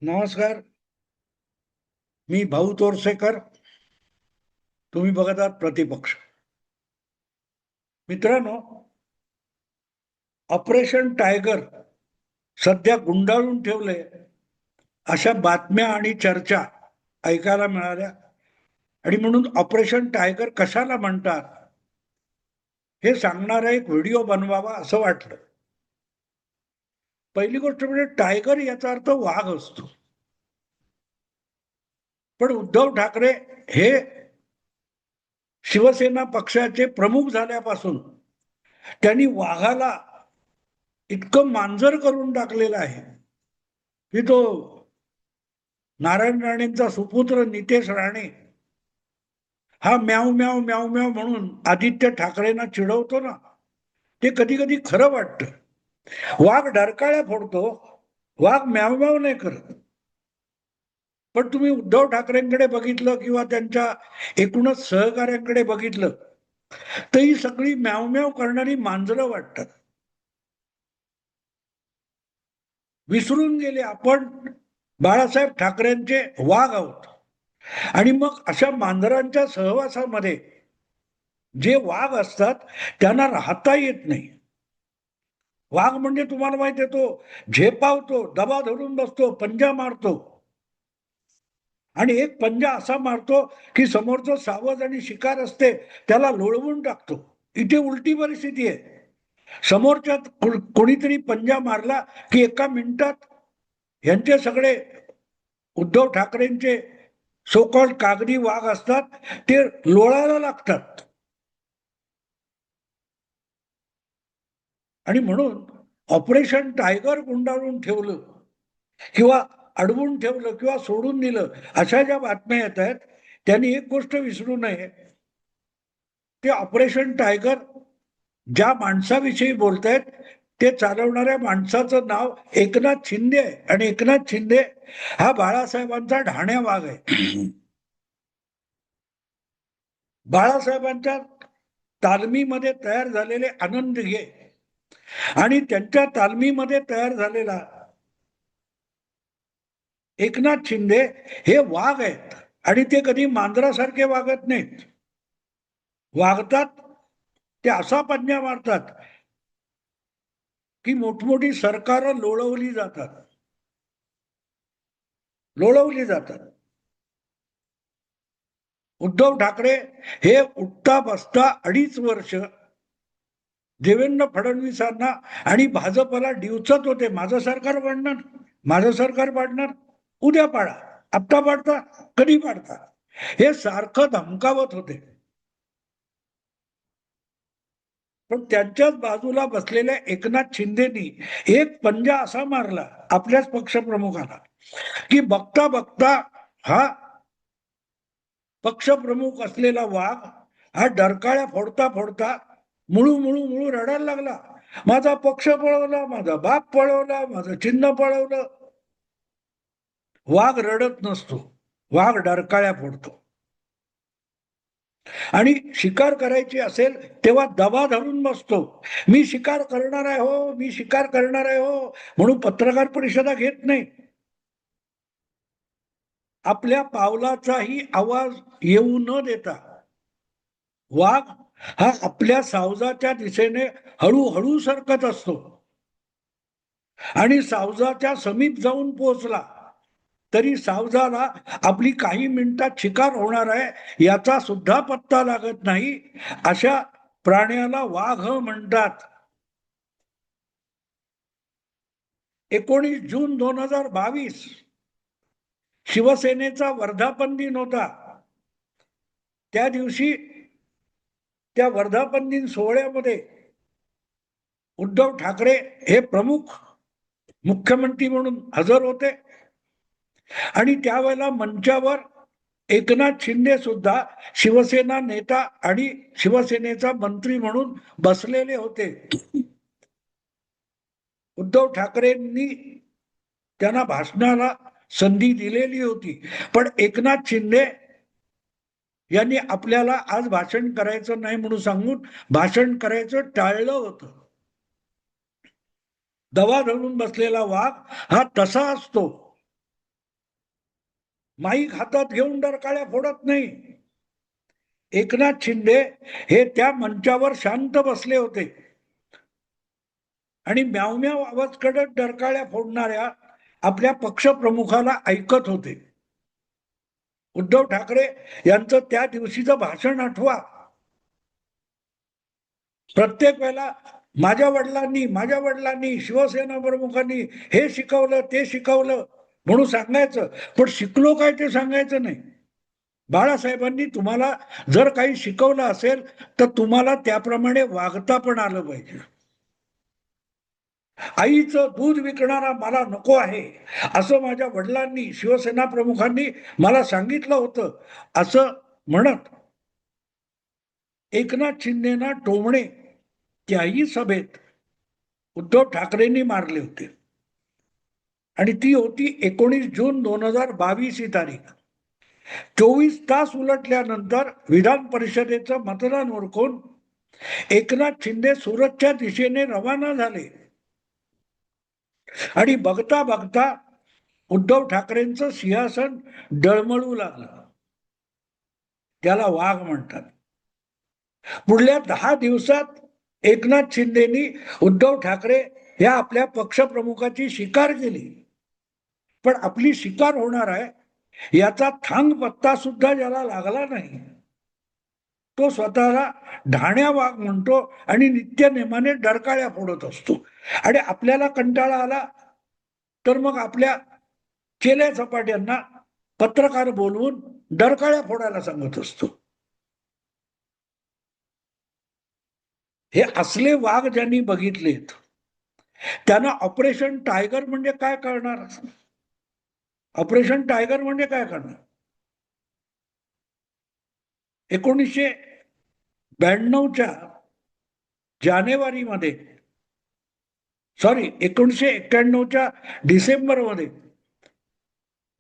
नमस्कार. मी भाऊ तोरसेकर. तुम्ही बघत आहात प्रतिपक्ष. मित्रांनो, ऑपरेशन टायगर सध्या गुंडाळून ठेवले अशा बातम्या आणि चर्चा ऐकायला मिळाल्या. आणि म्हणून ऑपरेशन टायगर कशाला म्हणतात हे सांगणारा एक व्हिडिओ बनवावा असं वाटलं. पहिली गोष्ट म्हणजे टायगर याचा अर्थ वाघ असतो. पण उद्धव ठाकरे हे शिवसेना पक्षाचे प्रमुख झाल्यापासून त्यांनी वाघाला इतकं मांजर करून टाकलेलं आहे की तो नारायण राणेंचा सुपुत्र नितेश राणे हा म्याव म्याव म्याव म्याव म्हणून आदित्य ठाकरेंना चिडवतो ना, ते कधी कधी खरं वाटतं. वाघ डरकाळ्या फोडतो, वाघ म्याव म्याव नाही करत. पण तुम्ही उद्धव ठाकरेंकडे बघितलं किंवा त्यांच्या एकूणच सहकार्यांकडे बघितलं तर ही सगळी म्याव म्याव करणारी मांजरं वाटतात. विसरून गेले आपण बाळासाहेब ठाकरेंचे वाघ आहोत. आणि मग अशा मांजरांच्या सहवासामध्ये जे वाघ असतात त्यांना राहता येत नाही. वाघ म्हणजे तुम्हाला माहिती आहे, तो झेपावतो, दबा धरून बसतो, पंजा मारतो. आणि एक पंजा असा मारतो की समोरचं सावज आणि शिकार असते त्याला लोळवून टाकतो. इथे उलटी परिस्थिती आहे. समोरच्या कोणीतरी पंजा मारला की एका मिनिटात यांचे सगळे उद्धव ठाकरेंचे सोकॉल्ड कागदी वाघ असतात ते लोळायला लागतात. आणि म्हणून ऑपरेशन टायगर गुंडाळून ठेवलं किंवा अडवून ठेवलं किंवा सोडून दिलं अशा ज्या बातम्या येत आहेत त्यांनी एक गोष्ट विसरू नये. ते ऑपरेशन टायगर ज्या माणसाविषयी बोलतायत ते चालवणाऱ्या माणसाचं नाव एकनाथ शिंदे आहे. आणि एकनाथ शिंदे हा बाळासाहेबांचा ढाण्या वाघ आहे. बाळासाहेबांच्या तालमीमध्ये तयार झालेले आनंद घे आणि त्यांच्या तालमीमध्ये तयार झालेला एकनाथ शिंदे हे वाघ आहेत. आणि ते कधी मांजरासारखे वागत नाहीत. वागतात ते असा पंजा मारतात की मोठमोठी सरकारं लोळवली जातात. लोळवली जातात. उद्धव ठाकरे हे उठता बसता 2.5 वर्ष देवेंद्र फडणवीसांना आणि भाजपला डिवचत होते. माझं सरकार पाडणार, माझं सरकार पाडणार, उद्या पाडा, आत्ता पाडता, कधी पाडता, हे सारखं धमकावत होते. पण त्यांच्याच बाजूला बसलेल्या एकनाथ शिंदेनी एक पंजा असा मारला आपल्याच पक्षप्रमुखाला की बघता बघता हा पक्षप्रमुख असलेला वाघ हा डरकाळ्या फोडता फोडता मुळू मुळू मुळू रडायला लागला. माझा पक्ष पळवला, माझा बाप पळवला, माझं चिन्ह पळवलं. वाघ रडत नसतो, वाघ डरकाळ्या फोडतो. आणि शिकार करायची असेल तेव्हा दबा धरून बसतो. मी शिकार करणार आहे हो, मी शिकार करणार आहे हो म्हणून पत्रकार परिषदा घेत नाही. आपल्या पावलाचाही आवाज येऊ न देता वाघ हा आपल्या सावजाच्या दिशेने हळूहळू सरकत असतो. आणि सावजाच्या समीप जाऊन पोहोचला तरी सावजाला आपली काही मिनिटात शिकार होणार आहे याचा सुद्धा पत्ता लागत नाही. अशा प्राण्याला वाघ म्हणतात. 19 जून 2022 शिवसेनेचा वर्धापन दिन होता. त्या दिवशी त्या वर्धापन दिन सोहळ्यामध्ये उद्धव ठाकरे हे प्रमुख मुख्यमंत्री म्हणून हजर होते. आणि त्यावेळेला मंचावर एकनाथ शिंदे सुद्धा शिवसेना नेता आणि शिवसेनेचा मंत्री म्हणून बसलेले होते. उद्धव ठाकरेंनी त्यांना भाषणाला संधी दिलेली होती. पण एकनाथ शिंदे यांनी आपल्याला आज भाषण करायचं नाही म्हणून सांगून भाषण करायचं टाळलं होतं. दबा धरून बसलेला वाघ हा तसा असतो. माईक हातात घेऊन डरकाळ्या फोडत नाही. एकनाथ शिंदे हे त्या मंचावर शांत बसले होते आणि म्याव म्याव आवाज कडत डरकाळ्या फोडणाऱ्या आपल्या पक्षप्रमुखाला ऐकत होते. उद्धव ठाकरे यांचं त्या दिवशीचं भाषण आठवा. प्रत्येक वेळेला माझ्या वडिलांनी शिवसेना प्रमुखांनी हे शिकवलं ते शिकवलं म्हणून सांगायचं, पण शिकलो काय ते सांगायचं नाही. बाळासाहेबांनी तुम्हाला जर काही शिकवलं असेल तर तुम्हाला त्याप्रमाणे वागता पण आलं पाहिजे. आईचं दूध विकणारा मला नको आहे असं माझ्या वडिलांनी शिवसेना प्रमुखांनी मला सांगितलं होतं असं म्हणत एकनाथ शिंदेना टोमणे त्याही सभेत उद्धव ठाकरेंनी मारले होते. आणि ती होती 19 जून 2022 ही तारीख. 24 तास उलटल्यानंतर विधान परिषदेचं मतदान उरकून एकनाथ शिंदे सुरतच्या दिशेने रवाना झाले आणि बघता बघता उद्धव ठाकरेंचं सिंहासन डळमळू लागलं. त्याला वाघ म्हणतात. पुढल्या 10 दिवसात एकनाथ शिंदेनी उद्धव ठाकरे या आपल्या पक्षप्रमुखाची शिकार केली. पण आपली शिकार होणार आहे याचा थांग पत्ता सुद्धा ज्याला लागला नाही तो स्वतःला ढाण्या वाघ म्हणतो आणि नित्यनेमाने डरकाळ्या फोडत असतो. आणि आपल्याला कंटाळा आला तर मग आपल्या चेल्या चपाट्यांना पत्रकार बोलवून डरकाळ्या फोडायला सांगत असतो. हे असले वाघ ज्यांनी बघितलेत त्यांना ऑपरेशन टायगर म्हणजे काय कळणार. ऑपरेशन टायगर म्हणजे काय करणार. 1992च्या जानेवारीमध्ये 1991च्या डिसेंबरमध्ये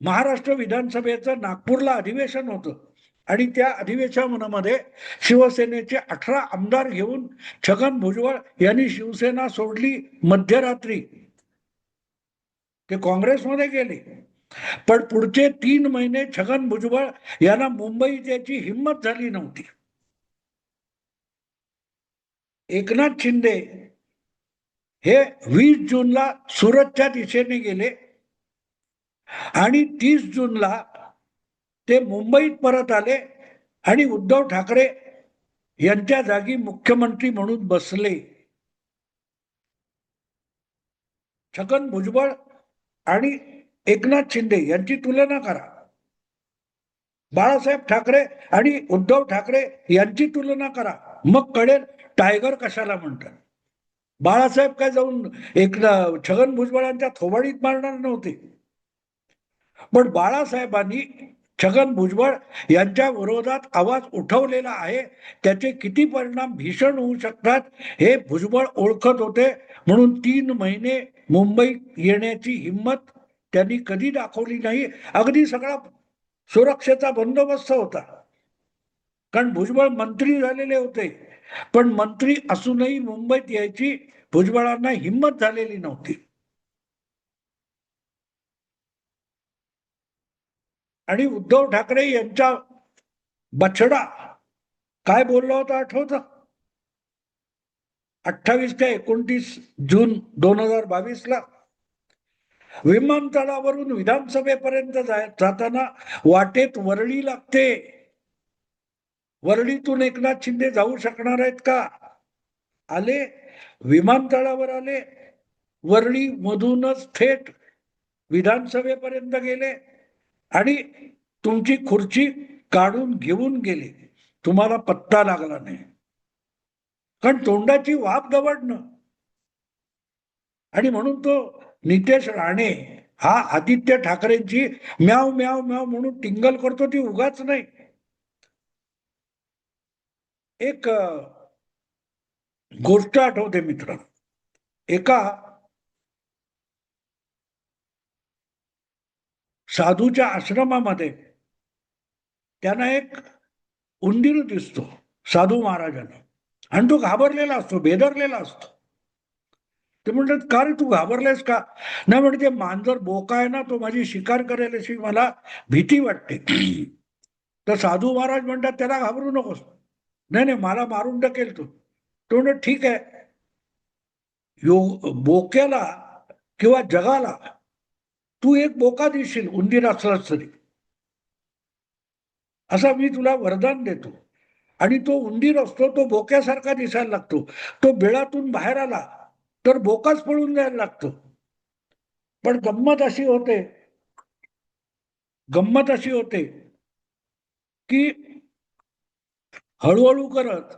महाराष्ट्र विधानसभेचं नागपूरला अधिवेशन होतं आणि त्या अधिवेशनामध्ये शिवसेनेचे 18 आमदार घेऊन छगन भुजबळ यांनी शिवसेना सोडली मध्यरात्री. ते काँग्रेसमध्ये गेले. पण पुढचे 3 महिने छगन भुजबळ यांना मुंबईत याची हिंमत झाली नव्हती. एकनाथ शिंदे हे 20 जूनला सुरतच्या दिशेने गेले आणि 30 जूनला ते मुंबईत परत आले आणि उद्धव ठाकरे यांच्या जागी मुख्यमंत्री म्हणून बसले. छगन भुजबळ आणि एकनाथ शिंदे यांची तुलना करा. बाळासाहेब ठाकरे आणि उद्धव ठाकरे यांची तुलना करा, मग कळेल टायगर कशाला म्हणतात. बाळासाहेब काय जाऊन छगन भुजबळांच्या थोबाडीत मारणार नव्हते. पण बाळासाहेबांनी छगन भुजबळ यांच्या विरोधात आवाज उठवलेला आहे. त्याचे किती परिणाम भीषण होऊ शकतात हे भुजबळ ओळखत होते. म्हणून 3 महिने मुंबईत येण्याची हिंमत त्यांनी कधी दाखवली नाही. अगदी सगळा सुरक्षेचा बंदोबस्त होता. कारण भुजबळ मंत्री झालेले होते, पण मंत्री असूनही मुंबईत यायची भुजबळांना हिंमत झालेली नव्हती. आणि उद्धव ठाकरे यांचा बछडा काय बोलला होता आठवत. 28 ते 29 जून 2022ला विमानतळावरून विधानसभेपर्यंत जाताना वाटेत वरळी लागते. वरळीतून एकनाथ शिंदे जाऊ शकणार आहेत का. आले, विमानतळावर आले, वरळी मधूनच थेट विधानसभेपर्यंत गेले आणि तुमची खुर्ची काढून घेऊन गेले. तुम्हाला पत्ता लागला नाही. कारण तोंडाची वाफ दवडणं. आणि म्हणून तो नितेश राणे हा आदित्य ठाकरेंची म्याव म्याव म्याव म्हणून टिंगल करतो, ती उगाच नाही. एक गोष्ट आठवते मित्र. एका साधूच्या आश्रमामध्ये त्यांना एक उंदीर दिसतो साधू महाराजांना आणि तो घाबरलेला असतो, बेदरलेला असतो. ते म्हणतात का रे तू घाबरलायस का? नाही म्हणजे ते मांजर बोका आहे ना, तो माझी शिकार करेल अशी मला भीती वाटते. तर साधू महाराज म्हणतात त्याला घाबरू नकोस. नाही नाही मला मारून टाकेल तो. तो म्हणत ठीक आहे, बोक्याला किंवा जगाला तू एक बोका देशील उंदीर असलास तरी, असा मी तुला वरदान देतो. आणि तो उंदीर असतो तो बोक्यासारखा दिसायला लागतो. तो बिळातून बाहेर आला तर बोकाच पळून जायला लागतो. पण गंमत अशी होते की हळूहळू करत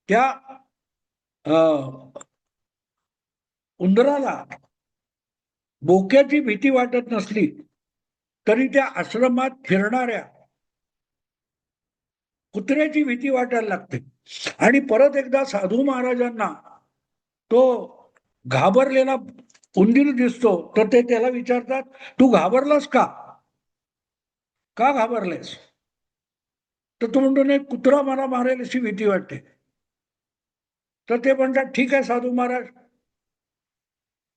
त्या उंदराला बोक्याची भीती वाटत नसली तरी त्या आश्रमात फिरणाऱ्या कुत्र्याची भीती वाटायला लागते. आणि परत एकदा साधू महाराजांना तो घाबरलेला उंदीर दिसतो तर ते त्याला विचारतात, तू घाबरलास का? का घाबरलेस? तर तो म्हणतो नाही, कुत्रा मला मारेल अशी भीती वाटते. तर ते म्हणतात ठीक आहे साधू महाराज,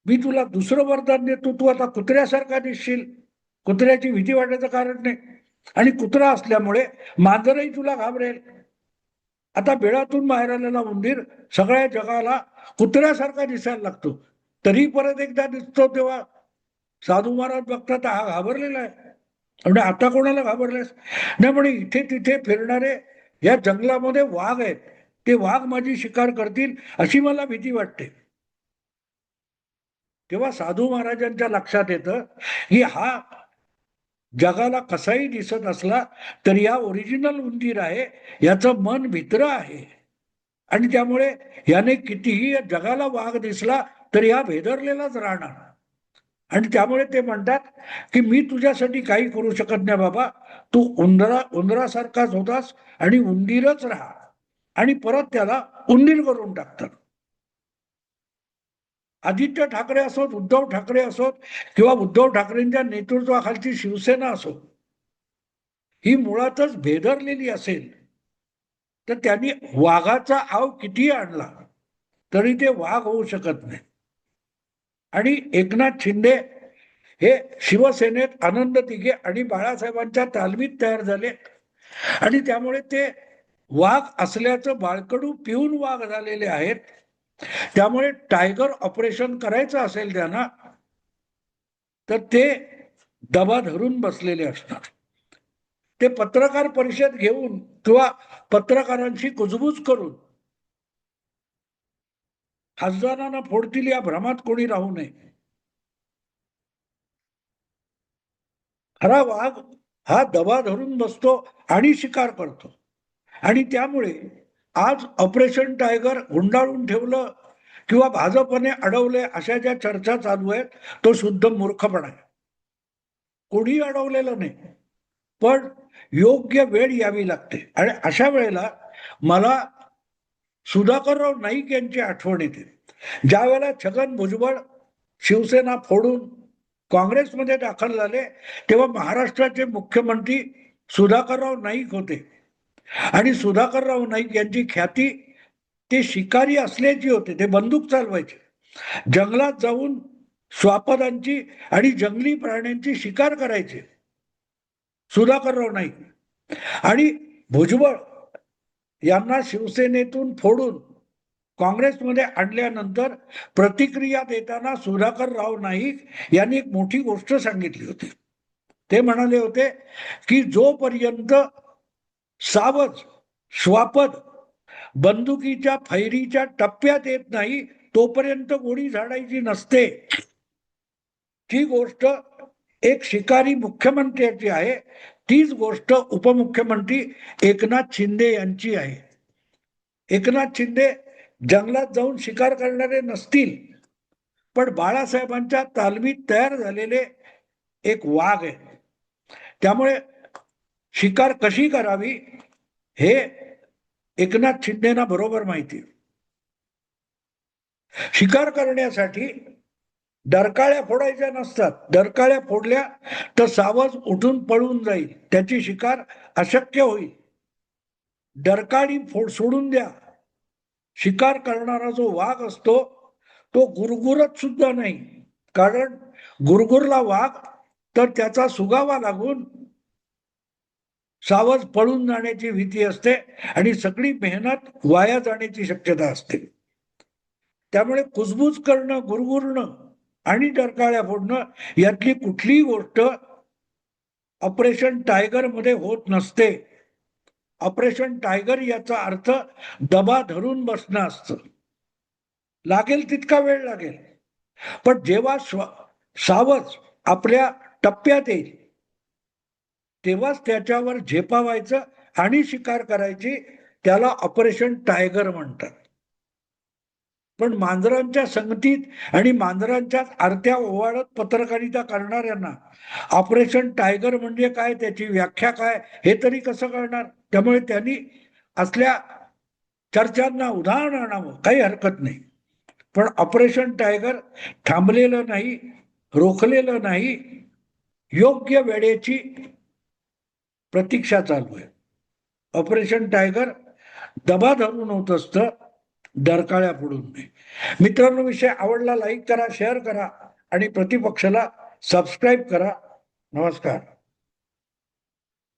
मी तुला दुसरं वरदान देतो, तू आता कुत्र्यासारखा दिसशील, कुत्र्याची भीती वाटायचं कारण नाही. आणि कुत्रा असल्यामुळे मांजरही तुला घाबरेल. आता बिळातून बाहेर आलेला उंदीर सगळ्या जगाला कुत्र्यासारखा दिसायला लागतो. तरी परत एकदा दिसतो तेव्हा साधू महाराज बघतात हा घाबरलेला आहे. म्हणजे आता कोणाला घाबरलेस? नाही म्हणे इथे तिथे फिरणारे या जंगलामध्ये वाघ आहेत, ते वाघ माझी शिकार करतील अशी मला भीती वाटते. तेव्हा साधू महाराजांच्या लक्षात येतं की हा जगाला कसाही दिसत असला तरी या ओरिजिनल उंदीर आहे, याचं मन भित्र आहे. आणि त्यामुळे याने कितीही जगाला वाघ दिसला तरी हा भेदरलेलाच राहणार. आणि त्यामुळे ते म्हणतात की मी तुझ्यासाठी काही करू शकत नाही बाबा, तू उंदरासारखाच होतास आणि उंदीरच राहा. आणि परत त्याला उंदीर करून टाकतात. आदित्य ठाकरे असोत, उद्धव ठाकरे असोत किंवा उद्धव ठाकरेंच्या नेतृत्वाखालची शिवसेना असो, ही मुळातच भेदरलेली असेल तर त्यांनी वाघाचा आव किती आणला तरी ते वाघ होऊ शकत नाही. आणि एकनाथ शिंदे हे शिवसेनेत आनंद तिघे आणि बाळासाहेबांच्या तालमीत तयार झाले आणि त्यामुळे ते वाघ असल्याचं बाळकडू पिऊन वाघ झालेले आहेत. त्यामुळे टायगर ऑपरेशन करायचं असेल त्यांना तर ते दबा धरून बसलेले असणार. ते पत्रकार परिषद घेऊन किंवा पत्रकारांशी कुजबूज करून खासदारांना फोडतील या भ्रमात कोणी राहू नये. खरा वाघ हा दबा धरून बसतो आणि शिकार करतो. आणि त्यामुळे आज ऑपरेशन टायगर गुंडाळून ठेवलं किंवा भाजपने अडवले अशा ज्या चर्चा चालू आहेत तो शुद्ध मूर्खपणा आहे. कोणी अडवलेलं नाही, पण योग्य वेळ यावी लागते. आणि अशा वेळेला मला सुधाकरराव नाईक यांची आठवण येते. ज्या वेळेला छगन भुजबळ शिवसेना फोडून काँग्रेसमध्ये दाखल झाले तेव्हा महाराष्ट्राचे मुख्यमंत्री सुधाकरराव नाईक होते. आणि सुधाकरराव नाईक यांची ख्याती ते शिकारी असल्याची होते. ते बंदूक चालवायचे, जंगलात जाऊन श्वापदांची आणि जंगली प्राण्यांची शिकार करायचे सुधाकरराव नाईक. आणि भुजबळ यांना शिवसेनेतून फोडून काँग्रेसमध्ये आणल्यानंतर प्रतिक्रिया देताना सुधाकरराव नाईक यांनी एक मोठी गोष्ट सांगितली होती. ते म्हणाले होते की जोपर्यंत सावज श्वापद बंदुकीच्या फैरीच्या टप्प्यात येत नाही तोपर्यंत गोळी झाडायची नसते. जी गोष्ट एक शिकारी मुख्यमंत्र्याची आहे तीच गोष्ट उपमुख्यमंत्री एकनाथ शिंदे यांची आहे. एकनाथ शिंदे जंगलात जाऊन शिकार करणारे नसतील, पण बाळासाहेबांच्या तालमीत तयार झालेले एक वाघ आहे. त्यामुळे शिकार कशी करावी हे एकनाथ शिंदेना बरोबर माहिती. शिकार करण्यासाठी डरकाळ्या फोडायच्या नसतात. डरकाळ्या फोडल्या तर सावज उठून पळून जाईल, त्याची शिकार अशक्य होईल. डरकाळी सोडून द्या. शिकार करणारा जो वाघ असतो तो गुरगुरत सुद्धा नाही. कारण गुरगुरला वाघ तर त्याचा सुगावा लागून सावज पळून जाण्याची भीती असते आणि सगळी मेहनत वाया जाण्याची शक्यता असते. त्यामुळे कुजबूज करणं, गुरगुरणं आणि डरकाळ्या फोडणं यातली कुठलीही गोष्ट ऑपरेशन टायगर मध्ये होत नसते. ऑपरेशन टायगर याचा अर्थ दबा धरून बसणं असतं. लागेल तितका वेळ लागेल, पण जेव्हा सावज आपल्या टप्प्यात येईल तेव्हाच त्याच्यावर झेपावायचं आणि शिकार करायची. त्याला ऑपरेशन टायगर म्हणतात. पण मांजरांच्या संगतीत आणि मांजरांच्या आरत्या ओवाळत पत्रकारिता करणाऱ्यांना ऑपरेशन टायगर म्हणजे काय, त्याची व्याख्या काय, हे तरी कसं कळणार. त्यामुळे त्यांनी असल्या चर्चांना उदाहरण आणावं, काही हरकत नाही. पण ऑपरेशन टायगर थांबलेलं नाही, रोखलेलं नाही, योग्य वेळेची प्रतीक्षा चालू आहे. ऑपरेशन टायगर दबा धरून होत असतं, डरकाळ्या फोडून नाही. मित्रांनो, विषय आवडला लाईक करा, शेअर करा आणि प्रतिपक्षाला सबस्क्राईब करा. नमस्कार.